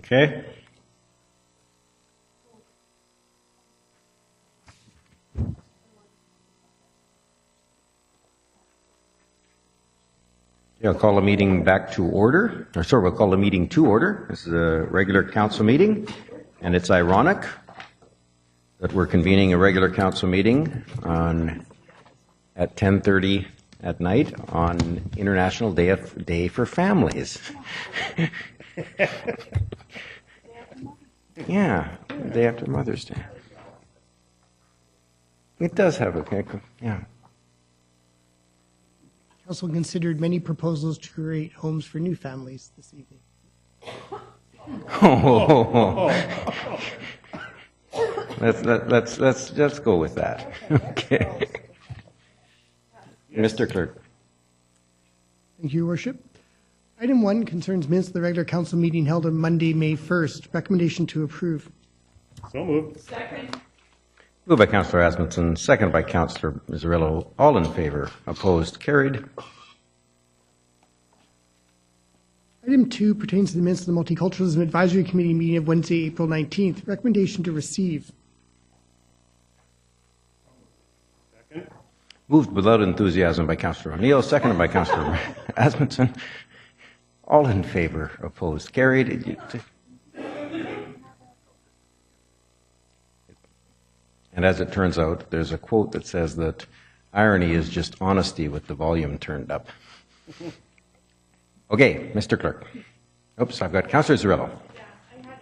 Okay. I'll call the meeting back to order. We'll call the meeting to order. This is a regular council meeting, and it's ironic that we're convening a regular council meeting at 10:30 at night on International Day for Families. Yeah, the day after Mother's Day. It does have yeah. Council considered many proposals to create homes for new families this evening. Let's go with that. Okay. Mr. Clerk. Thank you, Your Worship. Item 1 concerns minutes of the regular council meeting held on Monday, May 1st. Recommendation to approve. So moved. Second. Moved by Councillor Asmundson, second by Councillor Mazzarello. All in favor. Opposed. Carried. Item 2 pertains to the minutes of the Multiculturalism Advisory Committee meeting of Wednesday, April 19th. Recommendation to receive. Second. Moved without enthusiasm by Councillor O'Neill, seconded by Councillor Asmundson. All in favor. Opposed. Carried. And as it turns out, there's a quote that says that irony is just honesty with the volume turned up. Okay, Mr. Clerk. Oops, I've got Councillor Zarello. Yeah, I had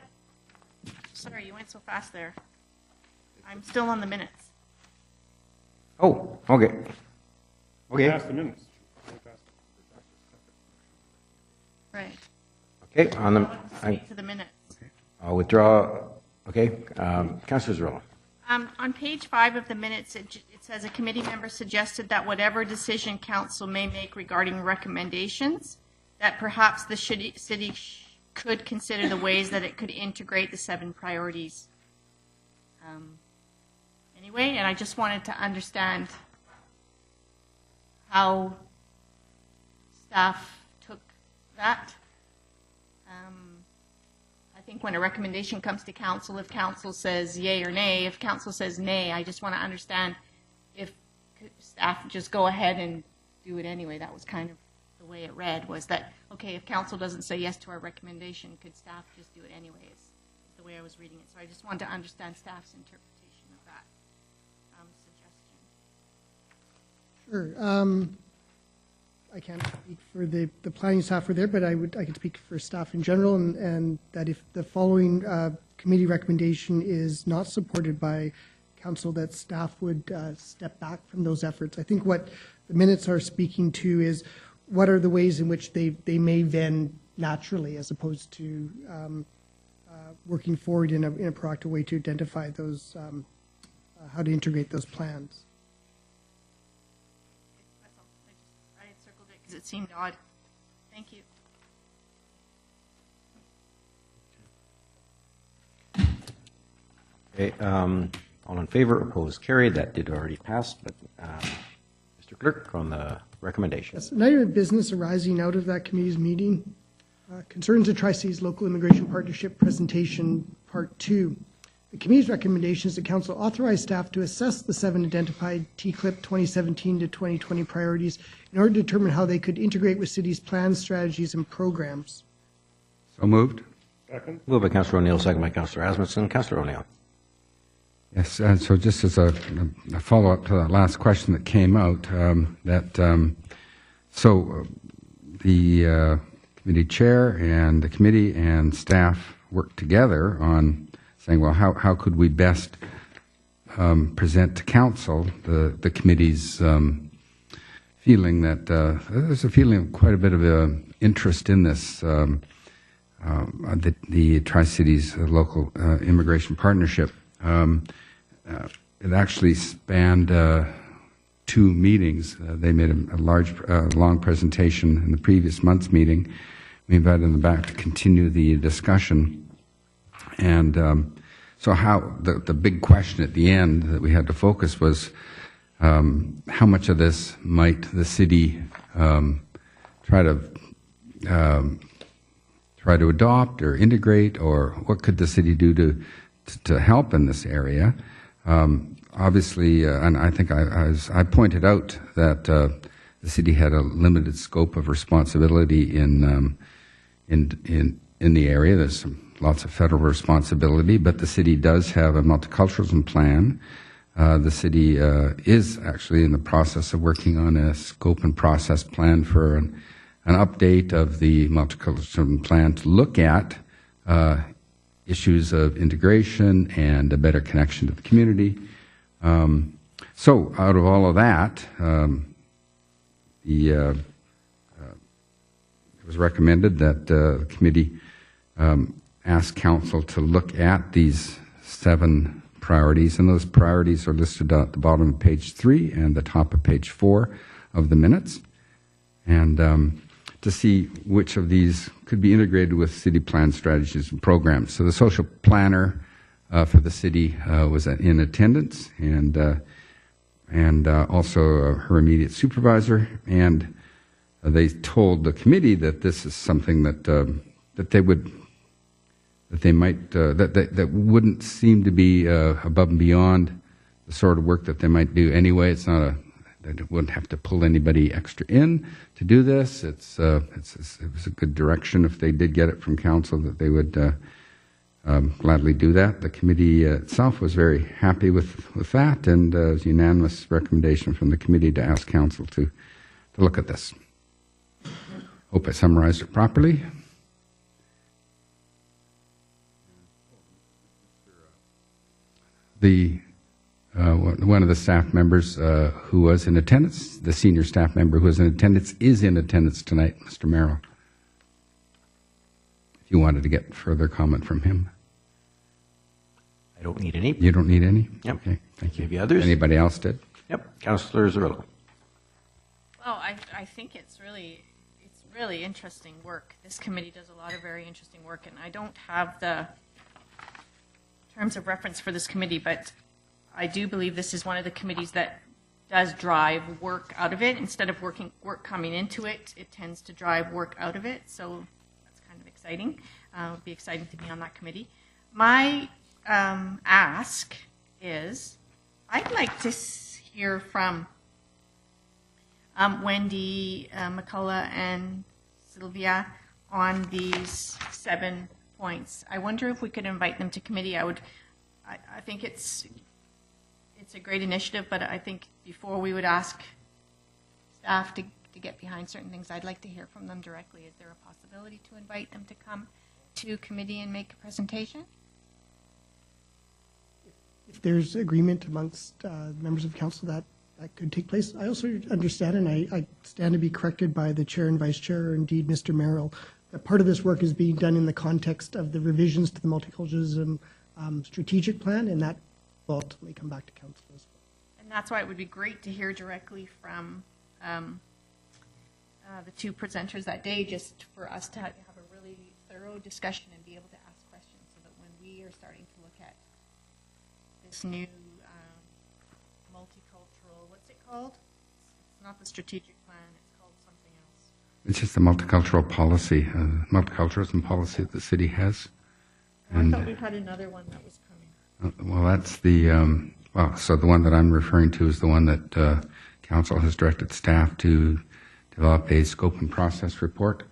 it. Sorry, you went so fast there. I'm still on the minutes. Oh, okay. Okay. Pass the minutes. Right. Okay, on the, Speak to the minutes. I'll withdraw. Okay, Councillor Zarello. On page 5 of the minutes, it says a committee member suggested that whatever decision council may make regarding recommendations, that perhaps the city could consider the ways that it could integrate the 7 priorities. Anyway, and I just wanted to understand how staff took that. I think when a recommendation comes to council, if council says yay or nay, if council says nay, I just want to understand if staff just go ahead and do it anyway. That was kind of the way it read, was that, okay, if council doesn't say yes to our recommendation, could staff just do it anyway, is the way I was reading it. So I just wanted to understand staff's interpretation of that suggestion. Sure. I can't speak for the planning staff for there, but I can speak for staff in general, and that if the following committee recommendation is not supported by council, that staff would step back from those efforts. I think what the minutes are speaking to is what are the ways in which they may then naturally, as opposed to working forward in a proactive way to identify those, how to integrate those plans. It seemed odd. Thank you. Okay, all in favor, opposed, carried. That did already pass, but Mr. Clerk, on the recommendation. Yes, an item of business arising out of that committee's meeting concerns the Tri-Cities Local Immigration Partnership Presentation Part 2. The committee's recommendation is that council authorize staff to assess the 7 identified TCLIP 2017 to 2020 priorities in order to determine how they could integrate with cities' plans, strategies, and programs. So moved. Second. Moved by Councillor O'Neill, second by Councillor Asmundson. Councillor O'Neill. Yes, so just as a follow-up to that last question that came out, the committee chair and the committee and staff worked together on saying, well, how could we best present to council the committee's feeling that there's a feeling of quite a bit of interest in this, the Tri-Cities Local Immigration Partnership. It actually spanned 2 meetings. They made a long presentation in the previous month's meeting. We invited them back to continue the discussion. And so how the big question at the end that we had to focus was how much of this might the city try to try to adopt or integrate, or what could the city do to help in this area? Obviously, and I think I pointed out that the city had a limited scope of responsibility in the area. There's lots of federal responsibility, but the city does have a multiculturalism plan. The city is actually in the process of working on a scope and process plan for an update of the multiculturalism plan to look at issues of integration and a better connection to the community. So out of all of that, it was recommended that the committee ask council to look at these 7 priorities, and those priorities are listed at the bottom of page 3 and the top of page 4 of the minutes, and to see which of these could be integrated with city plan strategies and programs. So the social planner for the city was in attendance, and also her immediate supervisor, and they told the committee that this is something that that wouldn't seem to be above and beyond the sort of work that they might do anyway. It's not they wouldn't have to pull anybody extra in to do this. It was a good direction if they did get it from council, that they would gladly do that. The committee itself was very happy with that, and it was a unanimous recommendation from the committee to ask council to look at this. Hope I summarized it properly. One of the staff members who was in attendance, the senior staff member who was in attendance, is in attendance tonight, Mr. Merrill. If you wanted to get further comment from him. I don't need any. You don't need any? Yep. Okay, thank you. Maybe others? Anybody else did? Yep. Councillor Zerillo. Well, I think it's really interesting work. This committee does a lot of very interesting work, and I don't have the terms of reference for this committee, but I do believe this is one of the committees that does drive work out of it. Instead of work coming into it, it tends to drive work out of it. So that's kind of exciting. It would be exciting to be on that committee. My ask is, I'd like to hear from Wendy, McCullough, and Sylvia on these 7 points. I wonder if we could invite them to committee. I think it's a great initiative, but I think before we would ask staff to get behind certain things, I'd like to hear from them directly. Is there a possibility to invite them to come to committee and make a presentation? If there's agreement amongst members of council that could take place. I also understand, and I stand to be corrected by the chair and vice chair, or indeed Mr. Merrill, that part of this work is being done in the context of the revisions to the multiculturalism strategic plan, and that will ultimately come back to council as well. And that's why it would be great to hear directly from the 2 presenters that day, just for us to have a really thorough discussion and be able to ask questions, so that when we are starting to look at this new multicultural, what's it called? It's not the strategic plan, it's called something else. It's just a multicultural policy, multiculturalism policy that the city has. And I thought we had another one that was coming. Well, that's the, so the one that I'm referring to is the one that council has directed staff to develop a scope and process report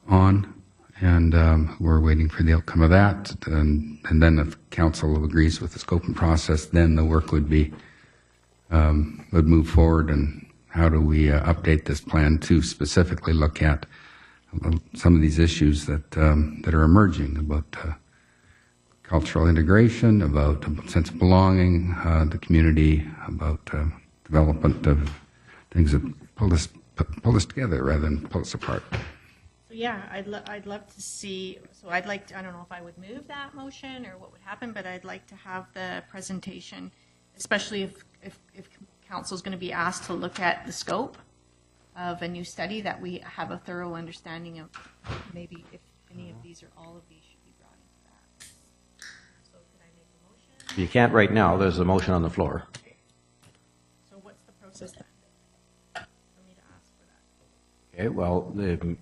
on, and we're waiting for the outcome of that. And then if council agrees with the scope and process, then the work would be would move forward. And how do we update this plan to specifically look at some of these issues that are emerging about cultural integration, about a sense of belonging, the community, about development of things that pull us together rather than pull us apart. So yeah, I'd love to see. So I'd like to, I don't know if I would move that motion or what would happen, but I'd like to have the presentation, especially if council is going to be asked to look at the scope of a new study, that we have a thorough understanding of maybe if any of these or all of these should be brought into that. So could I make a motion? You can't right now. There's a motion on the floor. So what's the process then for me to ask for that? Okay, well,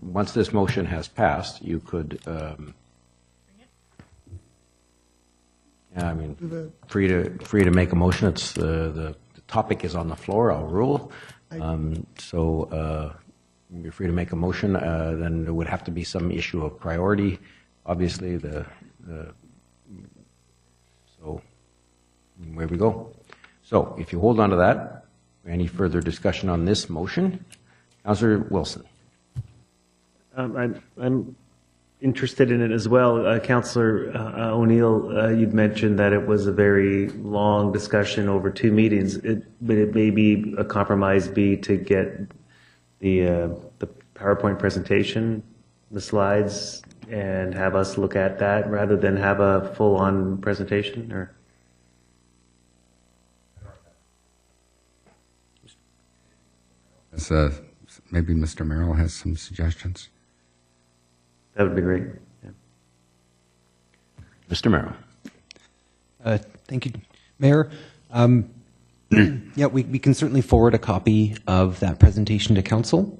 once this motion has passed, you could, yeah, I mean, free to make a motion. It's, the topic is on the floor, I'll rule. So you're free to make a motion. Then there would have to be some issue of priority, obviously, so where we go. So if you hold on to that, any further discussion on this motion? Councillor Wilson. I'm interested in it as well. Councillor O'Neill, you'd mentioned that it was a very long discussion over 2 meetings. But it may be a compromise be to get the PowerPoint presentation, the slides, and have us look at that rather than have a full-on presentation, or? Maybe Mr. Merrill has some suggestions. That would be great. Yeah. Mr. Merrill. Thank you, Mayor. Yeah, we can certainly forward a copy of that presentation to council,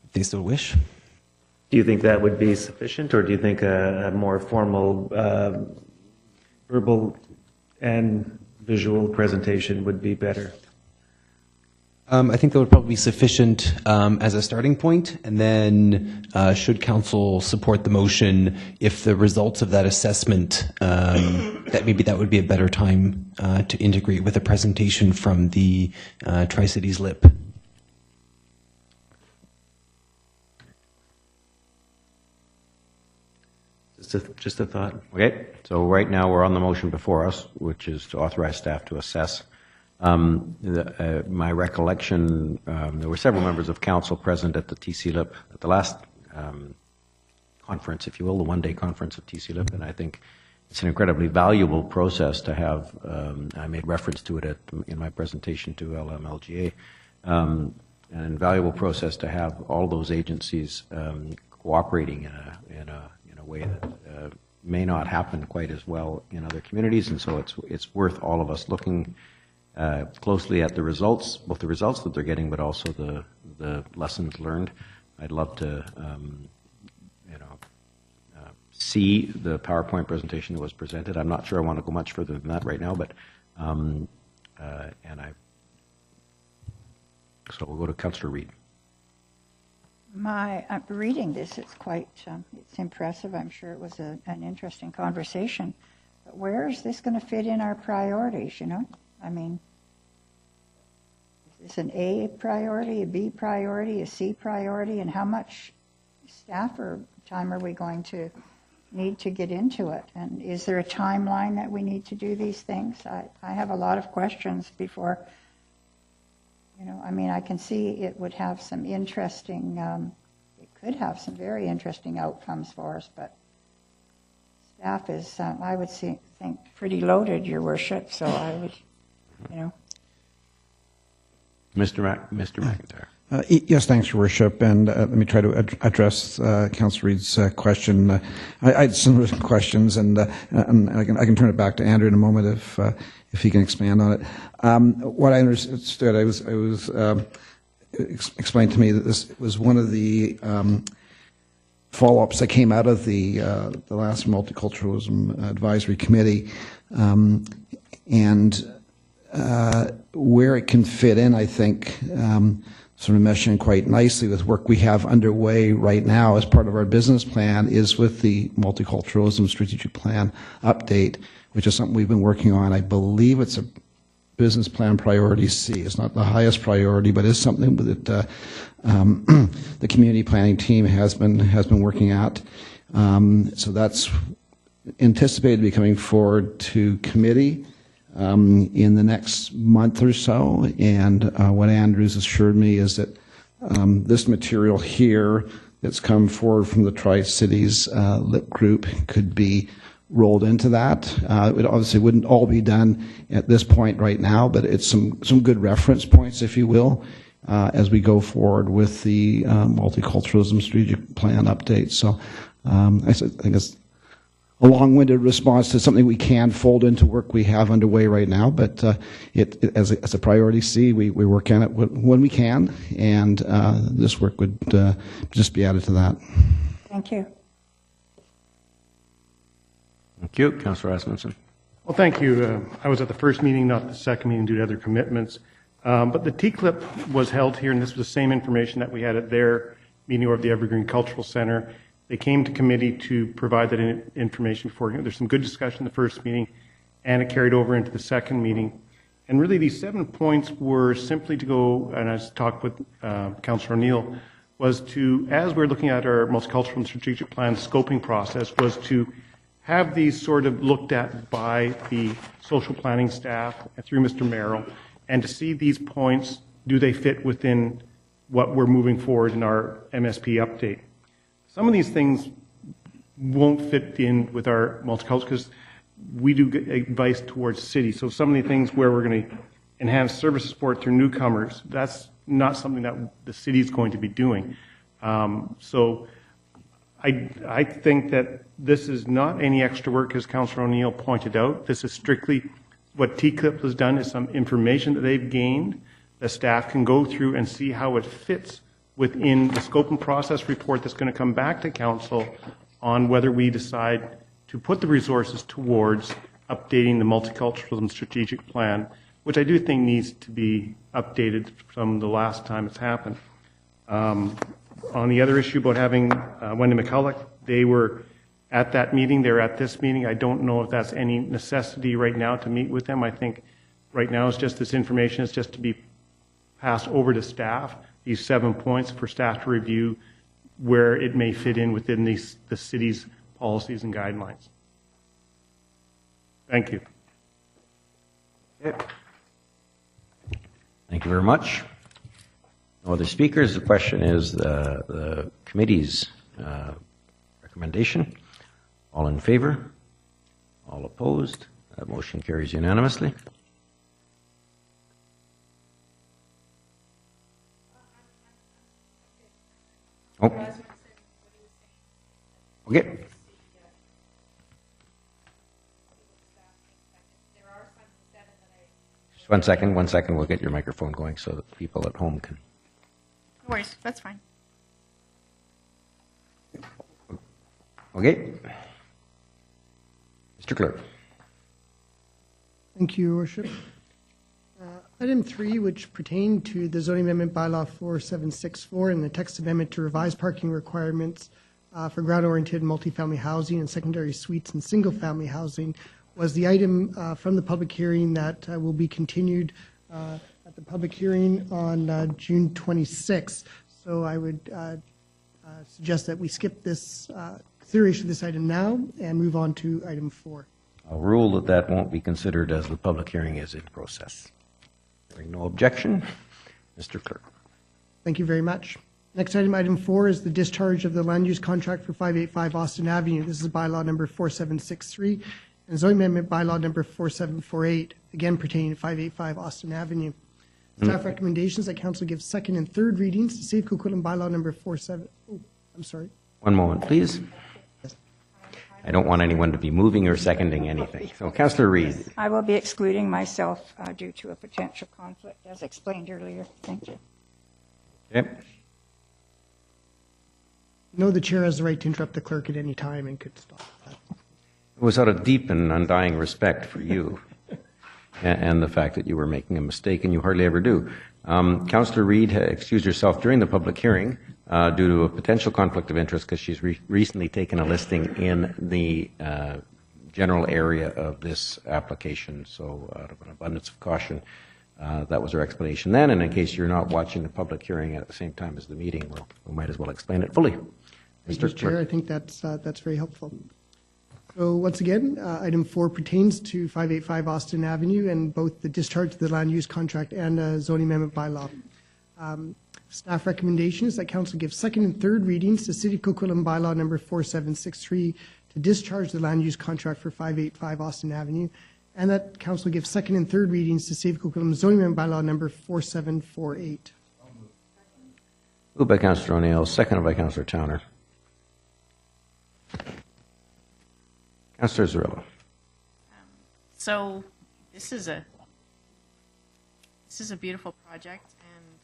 if they so wish. Do you think that would be sufficient, or do you think a more formal verbal and visual presentation would be better? I think that would probably be sufficient as a starting point, and then should council support the motion, if the results of that assessment, that maybe that would be a better time to integrate with a presentation from the Tri-Cities LIP. Just a thought. Okay, so right now we're on the motion before us, which is to authorize staff to assess. My recollection, there were several members of council present at the TC-LIP, at the last conference, if you will, the one-day conference of TC-LIP, and I think it's an incredibly valuable process to have. I made reference to it in my presentation to LMLGA, an invaluable process to have all those agencies cooperating in a way that may not happen quite as well in other communities, and so it's worth all of us looking closely at the results, both the results that they're getting, but also the lessons learned. I'd love to, see the PowerPoint presentation that was presented. I'm not sure I want to go much further than that right now, but so we'll go to Councillor Reid. Reading this, it's quite, it's impressive. I'm sure it was an interesting conversation. But where is this going to fit in our priorities, you know? I mean, is this an A priority, a B priority, a C priority, and how much staff or time are we going to need to get into it? And is there a timeline that we need to do these things? I have a lot of questions before, I mean, I can see it would have some interesting, it could have some very interesting outcomes for us, but staff is, I would think, pretty loaded, Your Worship, so I would, Mr. McIntyre. Yes, thanks, Your Worship, and let me try to address Councillor Reid's question. I had some written questions, and I can turn it back to Andrew in a moment if he can expand on it. What I understood, I was explained to me that this was one of the follow-ups that came out of the last Multiculturalism Advisory Committee, and where it can fit in, I think, sort of meshing quite nicely with work we have underway right now as part of our business plan is with the Multiculturalism Strategic Plan update, which is something we've been working on. I believe it's a business plan priority C. It's not the highest priority, but it's something that the community planning team has been working at. So that's anticipated to be coming forward to committee in the next month or so, and what Andrew's assured me is that this material here that's come forward from the Tri-Cities LIP group could be rolled into that. It obviously wouldn't all be done at this point right now, but it's some good reference points, if you will, as we go forward with the Multiculturalism Strategic Plan update. So I think it's long-winded response to something we can fold into work we have underway right now, but as a priority C, we work on it when we can, and this work would just be added to that. Thank you. Thank you. Councillor Asmunsen. Well, thank you. I was at the first meeting, not the second meeting due to other commitments. But the TCLIP was held here, and this was the same information that we had at their meeting of the Evergreen Cultural Center. They came to committee to provide that information for you. There's some good discussion in the first meeting, and it carried over into the second meeting. And really, these 7 points were simply to go, and I talked with Councillor O'Neill, was to, as we're looking at our multicultural and strategic plan scoping process, was to have these sort of looked at by the social planning staff through Mr. Merrill, and to see these points, do they fit within what we're moving forward in our MSP update. Some of these things won't fit in with our multicultural because we do get advice towards cities. So some of the things where we're going to enhance service support through newcomers, that's not something that the city is going to be doing. So I think that this is not any extra work, as Councillor O'Neill pointed out. This is strictly what TCLIP has done, is some information that they've gained. The staff can go through and see how it fits within the scope and process report that's going to come back to council on whether we decide to put the resources towards updating the multiculturalism strategic plan, which I do think needs to be updated from the last time it's happened. On the other issue about having Wendy McCulloch, they were at that meeting, they're at this meeting. I don't know if that's any necessity right now to meet with them. I think right now it's just this information is just to be passed over to staff, these 7 points for staff to review where it may fit in within the city's policies and guidelines. Thank you. Thank you very much. No other speakers. The question is the committee's recommendation. All in favor? All opposed? That motion carries unanimously. Oh. Okay. Just 1 second, 1 second. We'll get your microphone going so that people at home can. No worries, that's fine. Okay. Mr. Clarke. Thank you, Your Worship. Item 3, which pertained to the zoning amendment bylaw 4764 and the text amendment to revise parking requirements for ground-oriented multifamily housing and secondary suites and single-family housing, was the item from the public hearing that will be continued at the public hearing on June 26th. So I would suggest that we skip this consideration of this item now and move on to item 4. I'll rule that that won't be considered as the public hearing is in process. Hearing no objection, Mr. Clarke. Thank you very much. Next item, item 4, is the discharge of the land use contract for 585 Austin Avenue. This is bylaw number 4763 and zoning amendment bylaw number 4748, again pertaining to 585 Austin Avenue. Staff recommendations that council gives second and third readings to save Coquitlam bylaw number 47. Oh, I'm sorry. One moment, please. I don't want anyone to be moving or seconding anything. So, Councillor Reid. I will be excluding myself due to a potential conflict, as explained earlier. Thank you. Okay. No, the chair has the right to interrupt the clerk at any time and could stop that. It was out of deep and undying respect for you and the fact that you were making a mistake, and you hardly ever do. Councillor Reid excused herself during the public hearing due to a potential conflict of interest because she's recently taken a listing in the general area of this application. So out of an abundance of caution, that was her explanation then. And in case you're not watching the public hearing at the same time as the meeting, we might as well explain it fully. Thank you, Chair. I think that's very helpful. So once again, item 4 pertains to 585 Austin Avenue and both the discharge of the land use contract and zoning amendment bylaw. Staff recommendation is that council give second and third readings to City of Coquitlam bylaw number 4763 to discharge the land use contract for 585 Austin Avenue, and that council give second and third readings to City of Coquitlam zoning amendment bylaw number 4748. Moved by Councillor O'Neill, seconded by Councillor Towner. Councillor Cirillo. So this is a beautiful project, and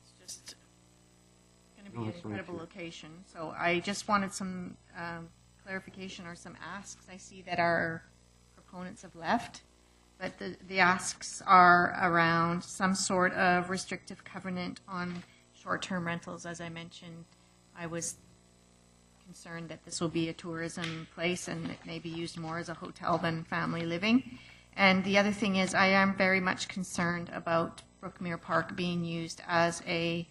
it's just going to be an incredible location. So I just wanted some clarification or some asks. I see that our proponents have left, but the asks are around some sort of restrictive covenant on short-term rentals. As I mentioned, I was concerned that this will be a tourism place and it may be used more as a hotel than family living. And the other thing is, I am very much concerned about Brookmere Park being used as a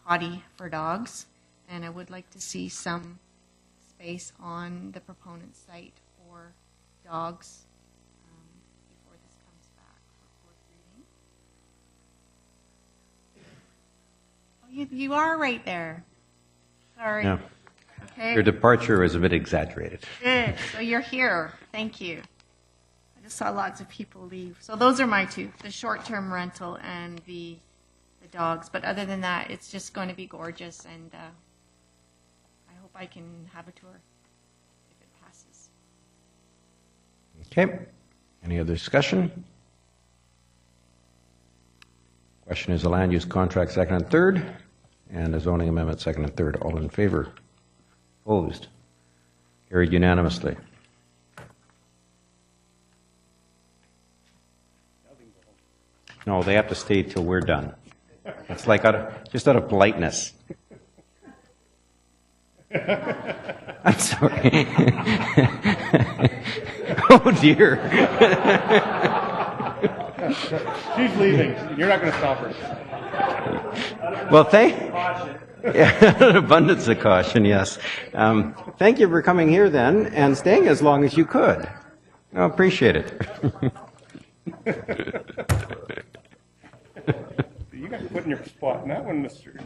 potty for dogs, and I would like to see some space on the proponent's site for dogs before this comes back for fourth reading. Oh, you are right there. Sorry. Yeah. Okay. Your departure is a bit exaggerated. Good. So you're here. Thank you. I just saw lots of people leave. So those are my two, the short-term rental and the dogs. But other than that, it's just going to be gorgeous, and I hope I can have a tour if it passes. Okay. Any other discussion? Question is the land use contract second and third, and the zoning amendment second and third. All in favor? Opposed? Carried unanimously. No, they have to stay till we're done. It's like just out of politeness. I'm sorry. Oh dear. She's leaving. You're not going to stop her. Well, an abundance of caution, yes. Thank you for coming here then and staying as long as you could. I appreciate it. You got put in your spot in that one, Mr.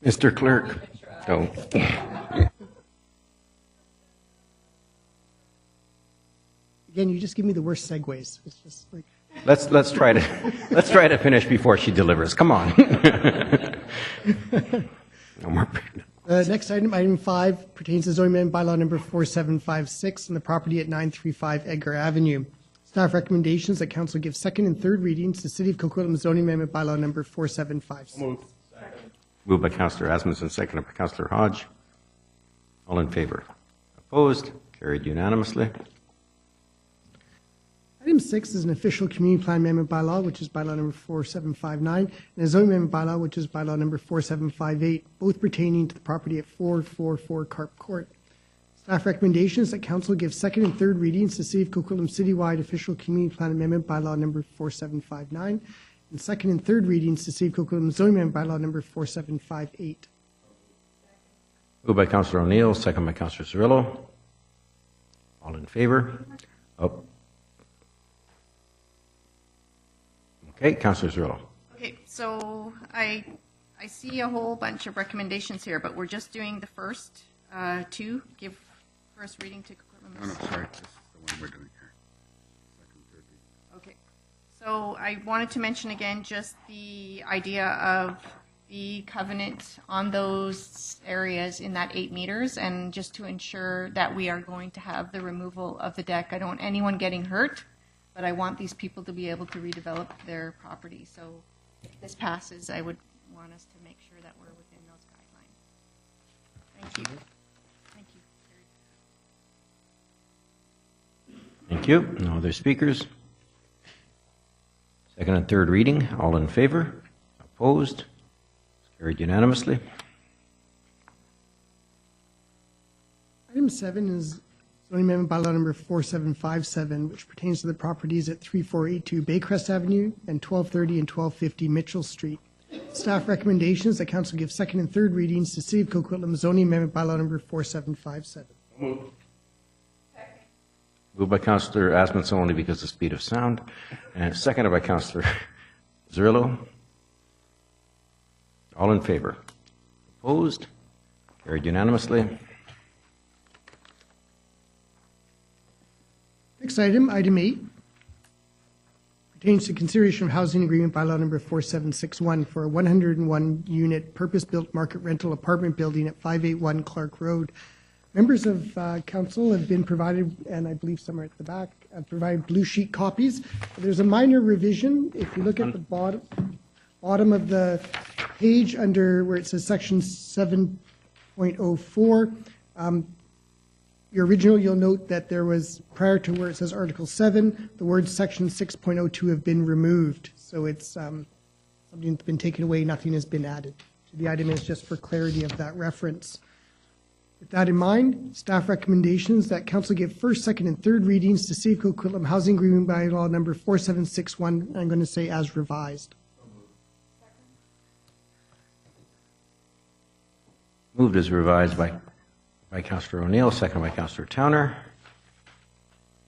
Mr. Clarke. Oh. Again, you just give me the worst segues. It's just like. Let's try to finish before she delivers. Come on. No more. Next item 5, pertains to zoning amendment bylaw number 4756 and the property at 935 Edgar Avenue. Staff recommendations that council give second and third readings to City of Coquitlam zoning amendment bylaw number 4756. Moved by Councillor Asmussen, seconded by Councillor Hodge. All in favor? Opposed? Carried unanimously. Item 6 is an official community plan amendment bylaw, which is bylaw number 4759, and a zoning amendment bylaw, which is bylaw number 4758, both pertaining to the property at 444 Karp Court. Staff recommendations that council give second and third readings to City of Coquitlam citywide official community plan amendment bylaw number 4759, and second and third readings to City of Coquitlam zoning amendment bylaw number 4758. Moved by Councillor O'Neill, second by Councillor Cirillo. All in favor? Oh. Okay, Councillor Cirillo. Okay, so I see a whole bunch of recommendations here, but we're just doing the first two. Give first reading to Coquitlam. No, sorry. This is the one we're doing here. Second, third reading. Okay, so I wanted to mention again just the idea of the covenant on those areas in that 8 meters, and just to ensure that we are going to have the removal of the deck. I don't want anyone getting hurt, but I want these people to be able to redevelop their property. So if this passes, I would want us to make sure that we're within those guidelines. Thank you. Thank you. Thank you. No other speakers? Second and third reading. All in favor? Opposed? Carried unanimously. Item 7 is zoning amendment bylaw number 4757, which pertains to the properties at 3482 Baycrest Avenue and 1230 and 1250 Mitchell Street. Staff recommendations that council give second and third readings to City of Coquitlam zoning amendment bylaw number 4757. Moved by Councillor Asmussen only because of speed of sound, and seconded by Councillor Cirillo. All in favor? Opposed? Carried unanimously. Next item, item 8, pertains to consideration of housing agreement bylaw number 4761 for a 101-unit purpose-built market rental apartment building at 581 Clarke Road. Members of council have been provided, and I believe some are at the back, provided blue sheet copies. There's a minor revision. If you look at the bottom of the page under where it says section 7.04, your original, you'll note that there was, prior to where it says Article 7, the words section 6.02 have been removed. So it's something that's been taken away, nothing has been added. So the item is just for clarity of that reference. With that in mind, staff recommendations that council give first, second, and third readings to City of Coquitlam Housing Agreement Bylaw number 4761, I'm going to say as revised. Moved as revised by Councillor O'Neill, second by Councillor Towner.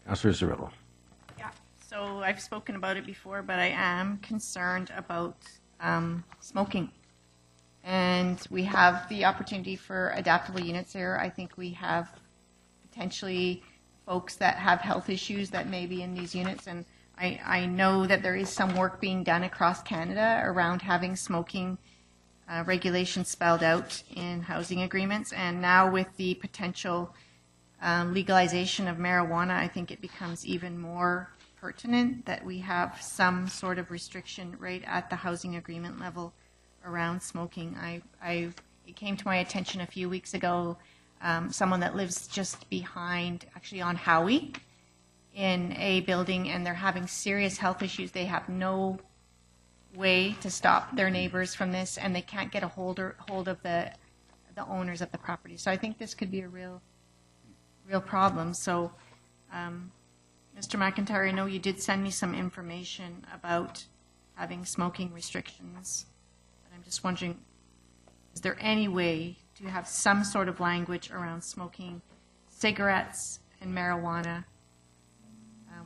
Councillor Cirillo. Yeah, so I've spoken about it before, but I am concerned about smoking. And we have the opportunity for adaptable units there. I think we have potentially folks that have health issues that may be in these units. And I know that there is some work being done across Canada around having smoking regulations spelled out in housing agreements. And now with the potential legalization of marijuana, I think it becomes even more pertinent that we have some sort of restriction right at the housing agreement level around smoking. It came to my attention a few weeks ago, someone that lives just behind, actually on Howie, in a building, and they're having serious health issues. They have no way to stop their neighbors from this, and they can't get a hold of the owners of the property. So I think this could be a real problem. So, Mr. McIntyre, I know you did send me some information about having smoking restrictions. I'm just wondering, is there any way to have some sort of language around smoking cigarettes and marijuana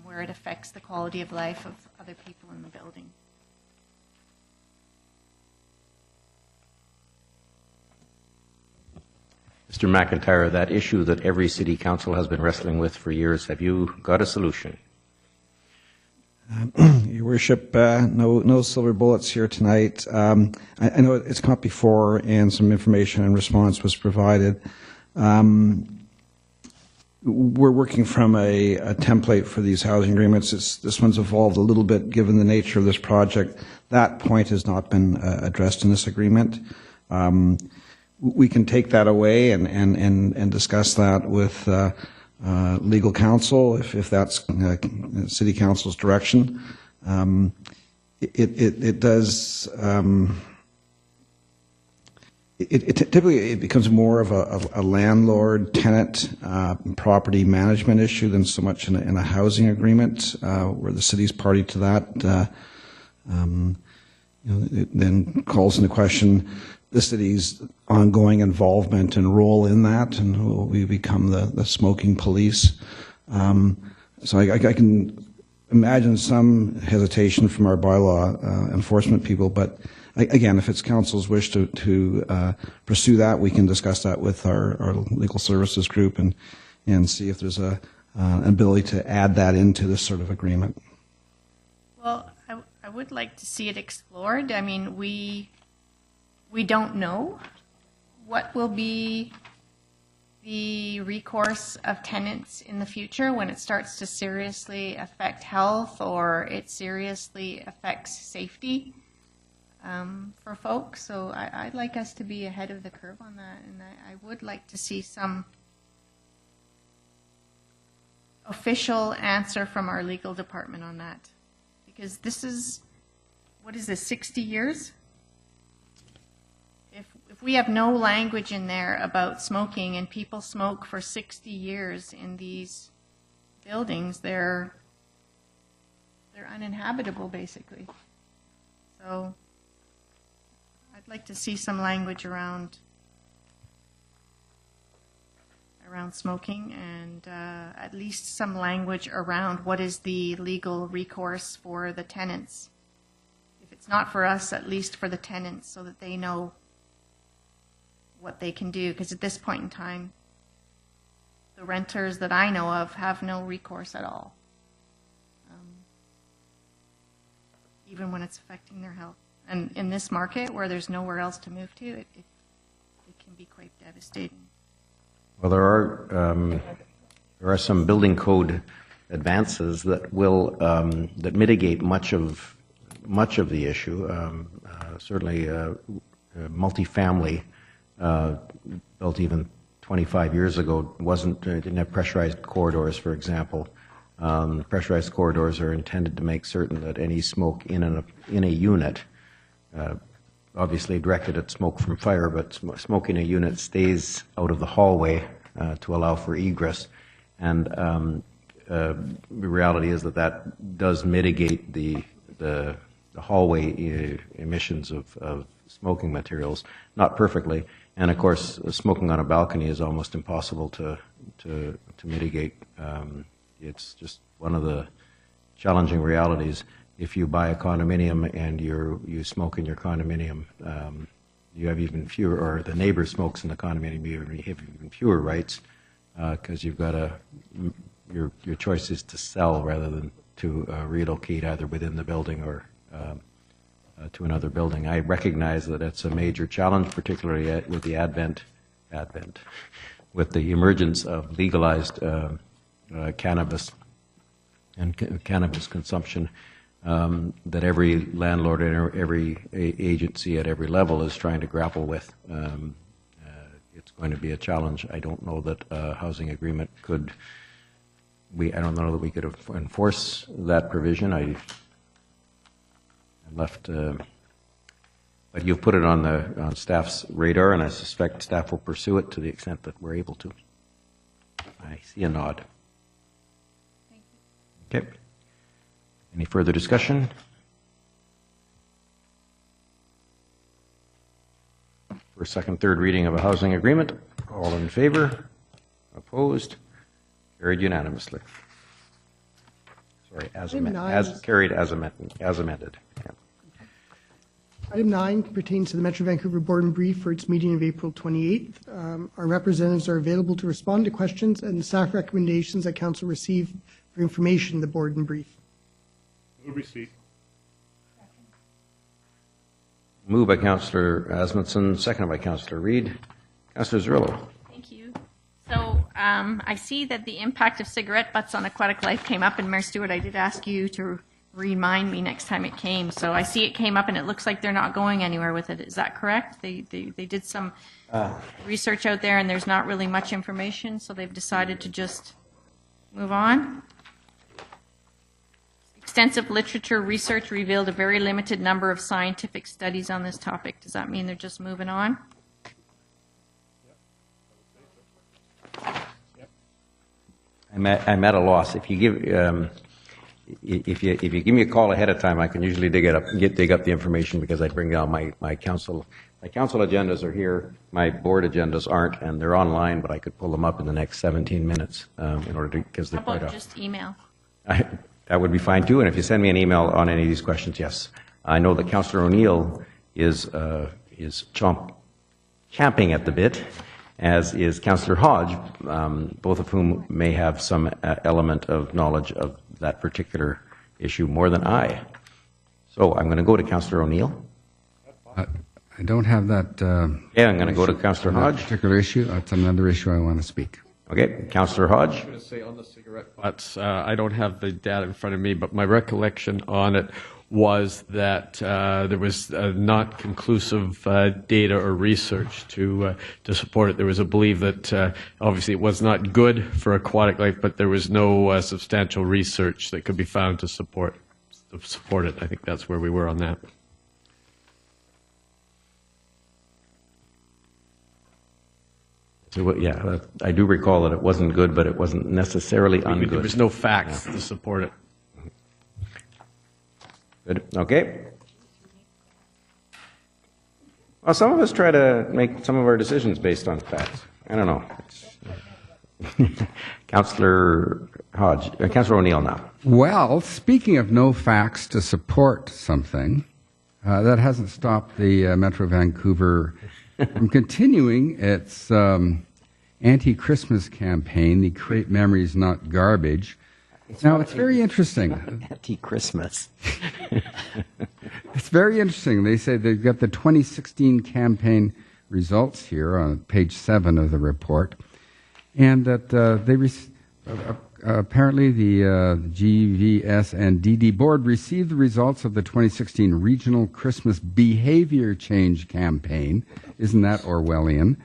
where it affects the quality of life of other people in the building? Mr. McIntyre, that issue that every city council has been wrestling with for years, have you got a solution? Your Worship, no silver bullets here tonight. I know it's come up before, and some information and response was provided. We're working from a template for these housing agreements. This one's evolved a little bit given the nature of this project. That point has not been addressed in this agreement. We can take that away and discuss that with legal counsel if that's city council's direction. It does. Typically it becomes more of a landlord-tenant property management issue than so much in a housing agreement where the city's party to that. It then calls into question the city's ongoing involvement and role in that, and will we become the smoking police? So I can imagine some hesitation from our bylaw enforcement people, but again, if it's council's wish to pursue that, we can discuss that with our legal services group and see if there's an ability to add that into this sort of agreement. Well, I would like to see it explored. I mean, we don't know what will be the recourse of tenants in the future when it starts to seriously affect health or it seriously affects safety for folks. So I'd like us to be ahead of the curve on that, and I would like to see some official answer from our legal department on that, because this is, what is this, 60 years? If we have no language in there about smoking and people smoke for 60 years in these buildings, they're uninhabitable basically. So I'd like to see some language around smoking, and at least some language around what is the legal recourse for the tenants if it it's not for us, at least for the tenants, so that they know what they can do. Because at this point in time, the renters that I know of have no recourse at all, even when it's affecting their health. And in this market where there's nowhere else to move to, it can be quite devastating. Well, there are some building code advances that will that mitigate much of the issue. Certainly, multifamily built even 25 years ago didn't have pressurized corridors, for example. Pressurized corridors are intended to make certain that any smoke in a unit, obviously directed at smoke from fire, but smoke in a unit stays out of the hallway to allow for egress. And the reality is that does mitigate the hallway emissions of smoking materials, not perfectly. And of course, smoking on a balcony is almost impossible to mitigate. It's just one of the challenging realities. If you buy a condominium and you smoke in your condominium, you have even fewer, or the neighbor smokes in the condominium, you have even fewer rights because you've got your choice is to sell rather than to relocate either within the building or to another building. I recognize that it's a major challenge, particularly with the with the emergence of legalized cannabis and cannabis consumption, that every landlord and every agency at every level is trying to grapple with. It's going to be a challenge. I don't know that a housing agreement could. I don't know that we could enforce that provision. I'm left. But you've put it on staff's radar, and I suspect staff will pursue it to the extent that we're able to. I see a nod. Okay. Any further discussion? For second, third reading of a housing agreement. All in favor? Opposed? Carried unanimously. Sorry, carried as amended. Yeah. Item 9 pertains to the Metro Vancouver Board and Brief for its meeting of April 28th. Our representatives are available to respond to questions and the staff recommendations that Council received for information in the Board and Brief. Move receipt. Moved by Councillor Asmundson, seconded by Councillor Reid. Councillor Zerillo. Thank you. So I see that the impact of cigarette butts on aquatic life came up, and Mayor Stewart, I did ask you to remind me next time it came. So I see it came up, and it looks like they're not going anywhere with it. Is that correct? They did some research out there, and there's not really much information, so they've decided to just move on. Extensive literature research revealed a very limited number of scientific studies on this topic. Does that mean they're just moving on? I'm at a loss. If you give me a call ahead of time, I can usually dig up the information because I bring down my council agendas are here. My board agendas aren't, and they're online, but I could pull them up in the next 17 minutes in order to because they're quite How about just email? That would be fine too. And if you send me an email on any of these questions, yes, I know that Councillor O'Neill is champing at the bit, as is Councillor Hodge, both of whom may have some element of knowledge of that particular issue more than I. So I'm going to go to Councillor O'Neill. I don't have that. Yeah, I'm going to go to Councillor Hodge. Particular issue. That's another issue I want to speak. Okay, Councillor Hodge. I'm going to say on the cigarette butts, I don't have the data in front of me, but my recollection on it was that there was not conclusive data or research to support it. There was a belief that obviously it was not good for aquatic life, but there was no substantial research that could be found to support it. I think that's where we were on that. So, yeah, I do recall that it wasn't good, but it wasn't necessarily ungood. There was no facts to support it. Good. Okay. Well, some of us try to make some of our decisions based on facts. I don't know. Councillor Hodge, Councillor O'Neill now. Well, speaking of no facts to support something, That hasn't stopped the Metro Vancouver from continuing its anti-Christmas campaign, the Create Memories, Not Garbage. Now, it's very interesting. Anti-Christmas. It's very interesting. They say they've got the 2016 campaign results here on page 7 of the report, and that apparently the GVS and DD board received the results of the 2016 Regional Christmas Behavior Change Campaign. Isn't that Orwellian?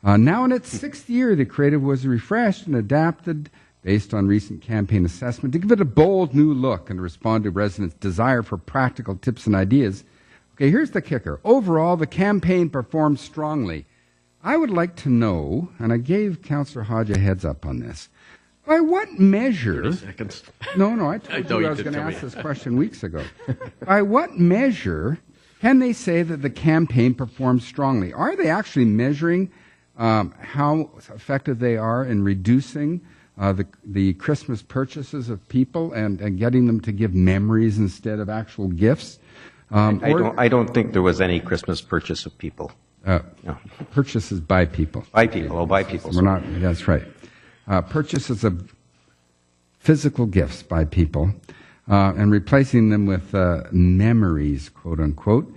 Now in its 6th year, the creative was refreshed and adapted based on recent campaign assessment to give it a bold new look and respond to residents' desire for practical tips and ideas. Okay, here's the kicker. Overall, the campaign performed strongly. I would like to know, and I gave Councillor Hodge a heads up on this, by what measure... 30 seconds. No, I told you I was going to ask this question weeks ago. By what measure can they say that the campaign performed strongly? Are they actually measuring how effective they are in reducing the Christmas purchases of people and getting them to give memories instead of actual gifts? I don't think there was any Christmas purchase of people. No. Purchases by people. By people. By people. We're not. That's right. Purchases of physical gifts by people and replacing them with memories, quote unquote.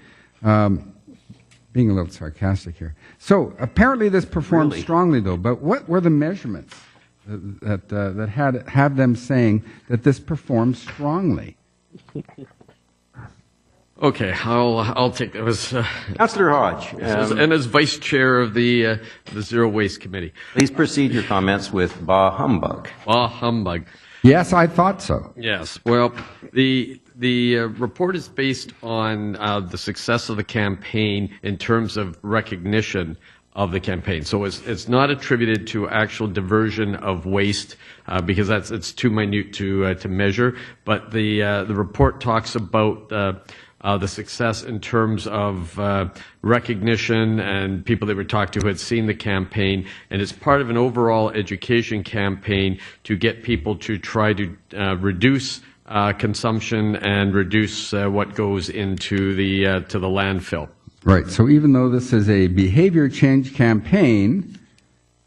Being a little sarcastic here. So apparently this performed strongly, though. But what were the measurements that had them saying that this performed strongly? Okay, I'll take that. Was Councillor Hodge, and as vice chair of the Zero Waste Committee. Please proceed your comments with bah humbug. Bah humbug. Yes, I thought so. Yes. Well, the report is based on the success of the campaign in terms of recognition of the campaign. So it's not attributed to actual diversion of waste because it's too minute to measure. But the report talks about the success in terms of recognition and people that were talked to who had seen the campaign, and it's part of an overall education campaign to get people to try to reduce consumption and reduce what goes into the to the landfill. Right. So even though this is a behavior change campaign,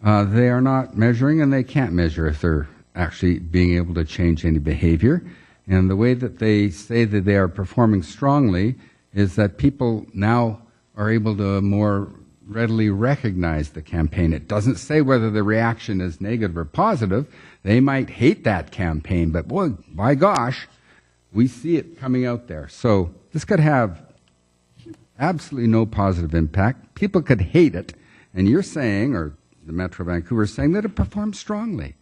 they are not measuring, and they can't measure if they're actually being able to change any behavior. And the way that they say that they are performing strongly is that people now are able to more readily recognize the campaign. It doesn't say whether the reaction is negative or positive. They might hate that campaign, but boy, by gosh, we see it coming out there. So this could have absolutely no positive impact. People could hate it, and you're saying, or the Metro Vancouver is saying, that it performed strongly.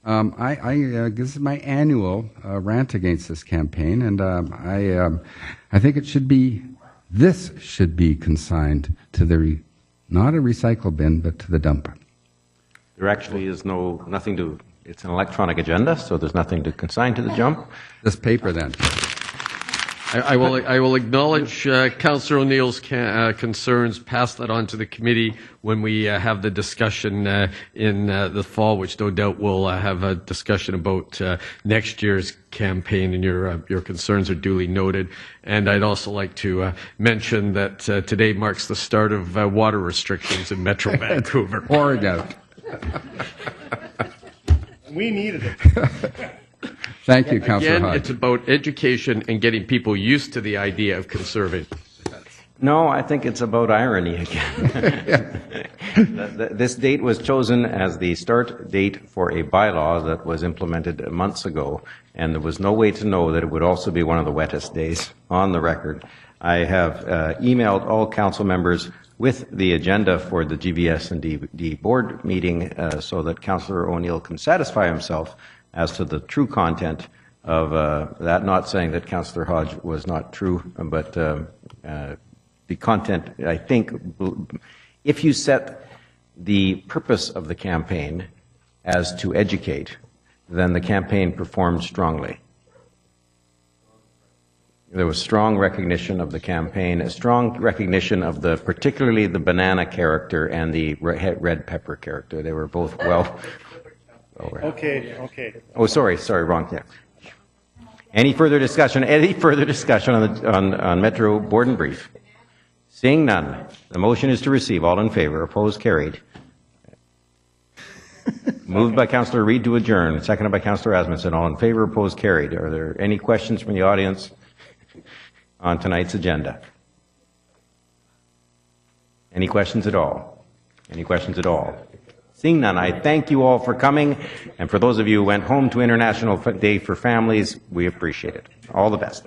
This is my annual rant against this campaign, and I think this should be consigned to the not a recycle bin, but to the dump. There actually is nothing to. It's an electronic agenda, so there's nothing to consign to the dump. This paper, then. I will acknowledge Councillor O'Neill's concerns, pass that on to the committee when we have the discussion in the fall, which no doubt we'll have a discussion about next year's campaign, and your concerns are duly noted. And I'd also like to mention that today marks the start of water restrictions in Metro Vancouver. Pouring out. We needed it. Thank you, Councillor Again, Hodge. it's about education and getting people used to the idea of conserving. No, I think it's about irony again. This date was chosen as the start date for a bylaw that was implemented months ago, and there was no way to know that it would also be one of the wettest days on the record. I have emailed all council members with the agenda for the GVS and D board meeting so that Councillor O'Neill can satisfy himself as to the true content of that, not saying that Councillor Hodge was not true, but the content, I think, if you set the purpose of the campaign as to educate, then the campaign performed strongly. There was strong recognition of the campaign, a strong recognition of particularly the banana character and the red pepper character. They were both well. Okay. Oh, sorry, wrong. Yeah. Any further discussion on Metro Board and Brief? Seeing none, the motion is to receive. All in favor, opposed, carried. Moved by Councillor Reid to adjourn, seconded by Councillor Asmussen. All in favor, opposed, carried. Are there any questions from the audience on tonight's agenda? Any questions at all? Any questions at all? Seeing none, I thank you all for coming, and for those of you who went home to International Day for Families, we appreciate it. All the best.